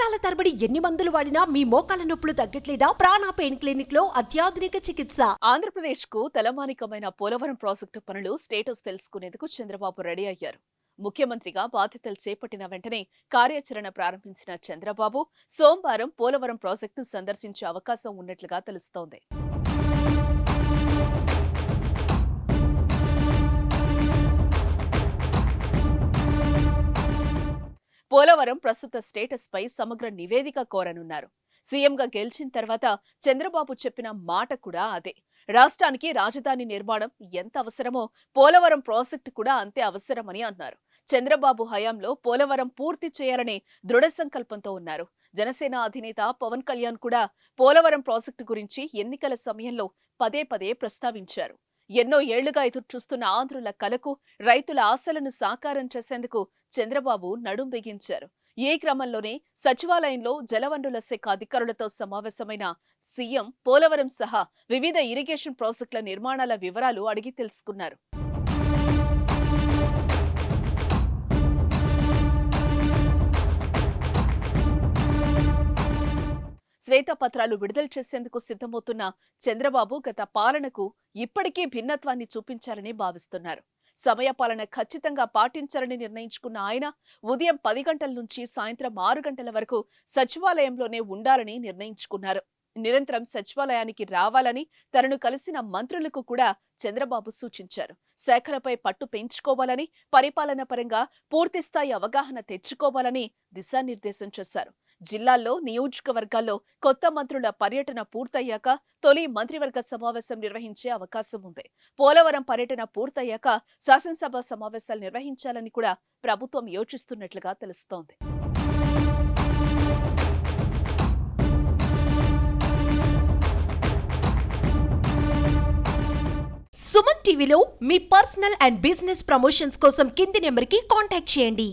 సంవత్సరాల తరబడి ఎన్ని మందులు వాడినా మీ మోకాల నొప్పులు తగ్గట్లేదా? ప్రాణ పెయిన్ క్లినిక్ లో అత్యాధునిక చికిత్స. ఆంధ్రప్రదేశ్ కు తలమానికమైన పోలవరం ప్రాజెక్టు పనులు స్టేటస్ తెలుసుకునేందుకు చంద్రబాబు రెడీ అయ్యారు. ముఖ్యమంత్రిగా బాధ్యతలు చేపట్టిన వెంటనే కార్యాచరణ ప్రారంభించిన చంద్రబాబు సోమవారం పోలవరం ప్రాజెక్టును సందర్శించే అవకాశం ఉన్నట్లుగా తెలుస్తోంది. పోలవరం ప్రస్తుత స్టేటస్ పై సమగ్ర నివేదిక కోరనున్నారు. సీఎంగా గెలిచిన తర్వాత చంద్రబాబు చెప్పిన మాట కూడా అదే. రాష్ట్రానికి రాజధాని నిర్మాణం ఎంత అవసరమో పోలవరం ప్రాజెక్టు కూడా అంతే అవసరమని అన్నారు. చంద్రబాబు హయాంలో పోలవరం పూర్తి చేయాలనే దృఢ సంకల్పంతో ఉన్నారు. జనసేన అధినేత పవన్ కళ్యాణ్ కూడా పోలవరం ప్రాజెక్టు గురించి ఎన్నికల సమయంలో పదే పదే ప్రస్తావించారు. ఎన్నో ఏళ్లుగా ఎదురుచూస్తున్న ఆంధ్రుల కలకు, రైతుల ఆశలను సాకారం చేసేందుకు చంద్రబాబు నడుం బిగించారు. ఈ క్రమంలోనే సచివాలయంలో జలవనరుల శాఖ అధికారులతో సమావేశమైన సీఎం పోలవరం సహా వివిధ ఇరిగేషన్ ప్రాజెక్టుల నిర్మాణాల వివరాలు అడిగి తెలుసుకున్నారు. శ్వేతపత్రాలు విడుదల చేసేందుకు సిద్ధమవుతున్న చంద్రబాబు గత పాలనకు ఇప్పటికీ భిన్నత్వాన్ని చూపించాలని భావిస్తున్నారు. సమయపాలన ఖచ్చితంగా పాటించాలని నిర్ణయించుకున్న ఆయన ఉదయం 10 గంటల నుంచి సాయంత్రం 6 గంటల వరకు సచివాలయంలోనే ఉండాలని నిర్ణయించుకున్నారు. నిరంతరం సచివాలయానికి రావాలని తనను కలిసిన మంత్రులకు కూడా చంద్రబాబు సూచించారు. శాఖలపై పట్టు పెంచుకోవాలని, పరిపాలన పరంగా పూర్తిస్థాయి అవగాహన తెచ్చుకోవాలని దిశానిర్దేశం చేశారు. జిల్లాల్లో, నియోజకవర్గాల్లో కొత్త మంత్రుల పర్యటన పూర్తయ్యాక తొలి మంత్రివర్గ సమావేశం నిర్వహించే అవకాశం ఉంది. పోలవరం పర్యటన పూర్తయ్యాక శాసనసభ సమావేశాలు నిర్వహించాలని కూడా ప్రభుత్వం యోచిస్తున్నట్లుగా తెలుస్తోంది. సుమన్ టీవీలో మీ పర్సనల్ అండ్ బిజినెస్ ప్రమోషన్స్ కోసం కింది నెంబర్కి కాంటాక్ట్ చేయండి.